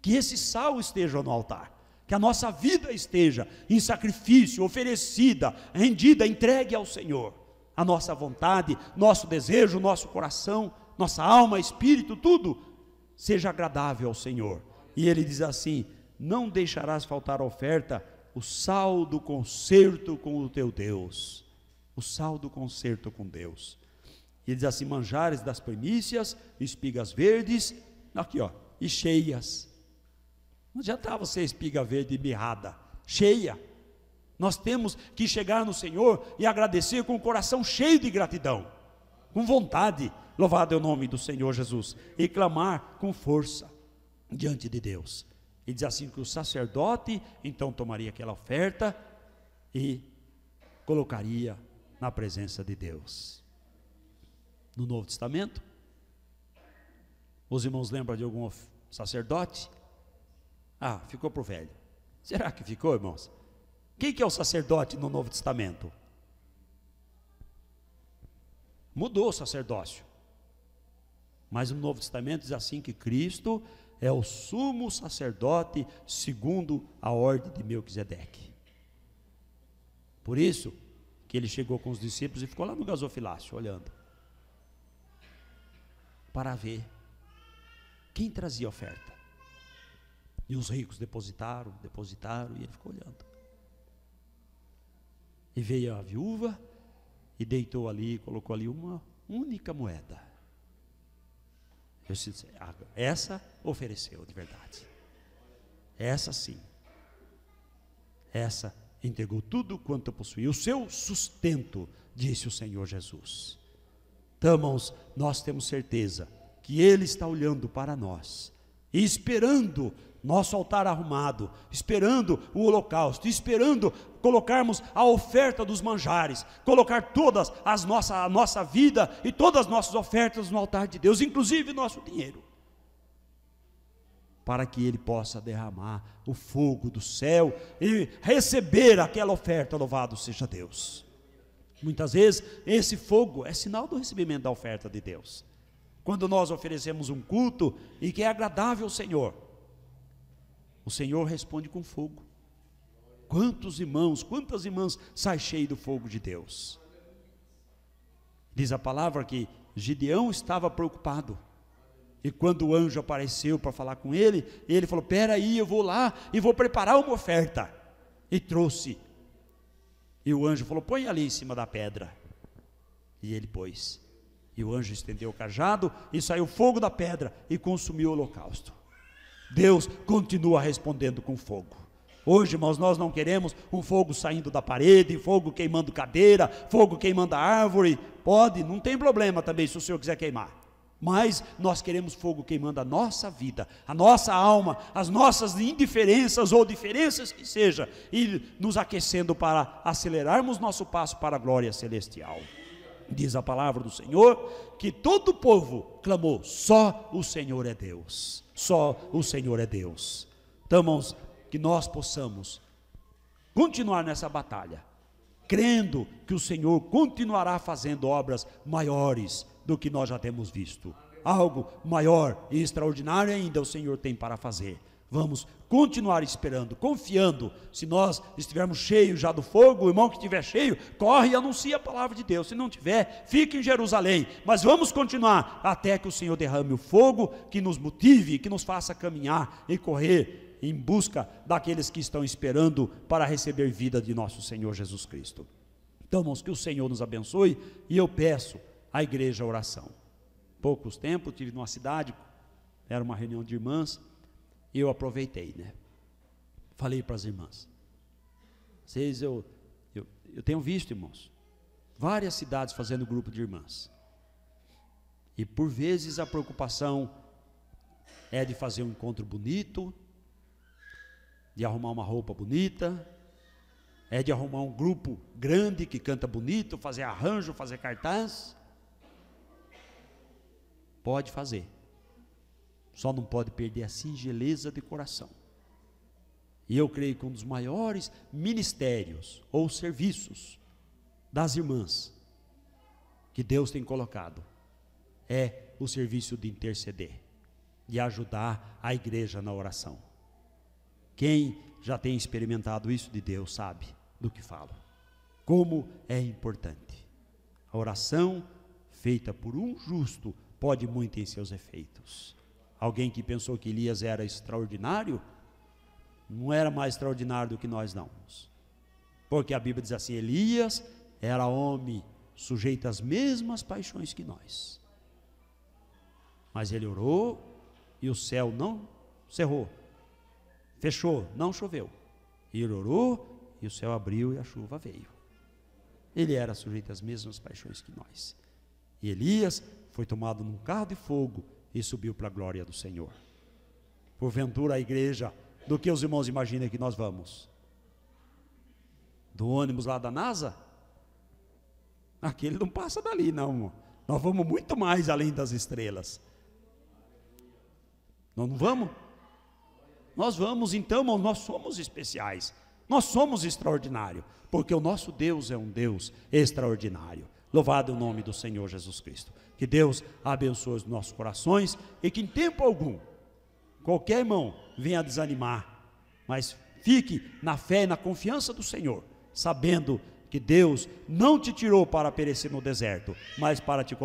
Que esse sal esteja no altar. Que a nossa vida esteja em sacrifício, oferecida, rendida, entregue ao Senhor. A nossa vontade, nosso desejo, nosso coração, nossa alma, espírito, tudo seja agradável ao Senhor. E ele diz assim: não deixarás faltar a oferta, o sal do concerto com o teu Deus. O sal do concerto com Deus. Ele diz assim: manjares das primícias, espigas verdes, aqui ó, e cheias. Não adianta você espiga verde mirrada, cheia. Nós temos que chegar no Senhor e agradecer com o coração cheio de gratidão, com vontade, louvado é o nome do Senhor Jesus, e clamar com força diante de Deus. Ele diz assim que o sacerdote então tomaria aquela oferta e colocaria na presença de Deus. No Novo Testamento, os irmãos lembram de algum sacerdote? Ah, ficou para o velho. Será que ficou, irmãos? Quem que é o sacerdote no Novo Testamento? Mudou o sacerdócio. Mas no Novo Testamento diz assim que Cristo é o sumo sacerdote segundo a ordem de Melquisedeque. Por isso que ele chegou com os discípulos e ficou lá no gasofilácio olhando para ver quem trazia oferta. E os ricos depositaram, e ele ficou olhando. E veio a viúva e deitou ali, colocou ali uma única moeda. Eu disse: essa ofereceu de verdade. Essa sim. Essa entregou tudo quanto possuía, o seu sustento, disse o Senhor Jesus. Então, irmãos, nós temos certeza que Ele está olhando para nós e esperando nosso altar arrumado, esperando o holocausto, esperando colocarmos a oferta dos manjares, colocar todas a nossa vida e todas as nossas ofertas no altar de Deus, inclusive nosso dinheiro, para que Ele possa derramar o fogo do céu e receber aquela oferta. Louvado seja Deus. Muitas vezes esse fogo é sinal do recebimento da oferta de Deus. Quando nós oferecemos um culto e que é agradável ao Senhor, o Senhor responde com fogo. Quantos irmãos, quantas irmãs saem cheios do fogo de Deus? Diz a palavra que Gideão estava preocupado. E quando o anjo apareceu para falar com ele, ele falou: espera aí, eu vou lá e vou preparar uma oferta. E trouxe. E o anjo falou: põe ali em cima da pedra. E ele pôs. E o anjo estendeu o cajado e saiu fogo da pedra e consumiu o holocausto. Deus continua respondendo com fogo. Hoje, irmãos, nós não queremos um fogo saindo da parede, fogo queimando cadeira, fogo queimando a árvore. Pode, não tem problema também se o Senhor quiser queimar. Mas nós queremos fogo queimando a nossa vida, a nossa alma, as nossas indiferenças ou diferenças que seja, e nos aquecendo para acelerarmos nosso passo para a glória celestial. Diz a palavra do Senhor que todo o povo clamou: só o Senhor é Deus, só o Senhor é Deus. Então, irmãos, que nós possamos continuar nessa batalha, crendo que o Senhor continuará fazendo obras maiores do que nós já temos visto. Algo maior e extraordinário ainda o Senhor tem para fazer. Vamos continuar esperando, confiando. Se nós estivermos cheios já do fogo, o irmão que estiver cheio, corre e anuncia a palavra de Deus. Se não tiver, fique em Jerusalém. Mas vamos continuar até que o Senhor derrame o fogo que nos motive, que nos faça caminhar e correr em busca daqueles que estão esperando para receber vida de nosso Senhor Jesus Cristo. Então, irmãos, que o Senhor nos abençoe, e eu peço à igreja a oração. Poucos tempos, estive numa cidade, era uma reunião de irmãs, e eu aproveitei, falei para as irmãs, eu tenho visto, irmãos, várias cidades fazendo grupo de irmãs, e por vezes a preocupação é de fazer um encontro bonito, de arrumar uma roupa bonita, é de arrumar um grupo grande que canta bonito, fazer arranjo, fazer cartaz. Pode fazer, só não pode perder a singeleza de coração. E eu creio que um dos maiores ministérios ou serviços das irmãs que Deus tem colocado é o serviço de interceder, de ajudar a igreja na oração. Quem já tem experimentado isso de Deus sabe do que falo, como é importante. A oração feita por um justo pode muito em seus efeitos. Alguém que pensou que Elias era extraordinário, não era mais extraordinário do que nós não. Porque a Bíblia diz assim, Elias era homem sujeito às mesmas paixões que nós. Mas ele orou e o céu não cerrou, fechou, não choveu. Ele orou e o céu abriu e a chuva veio. Ele era sujeito às mesmas paixões que nós. E Elias foi tomado num carro de fogo e subiu para a glória do Senhor. Porventura a igreja, do que os irmãos imaginam que nós vamos? Do ônibus lá da NASA? Aquele não passa dali não, irmão. Nós vamos muito mais além das estrelas. Nós não vamos? Nós vamos então, irmão, nós somos especiais. Nós somos extraordinários, porque o nosso Deus é um Deus extraordinário. Louvado é o nome do Senhor Jesus Cristo. Que Deus abençoe os nossos corações e que em tempo algum, qualquer irmão venha desanimar, mas fique na fé e na confiança do Senhor, sabendo que Deus não te tirou para perecer no deserto, mas para te colocar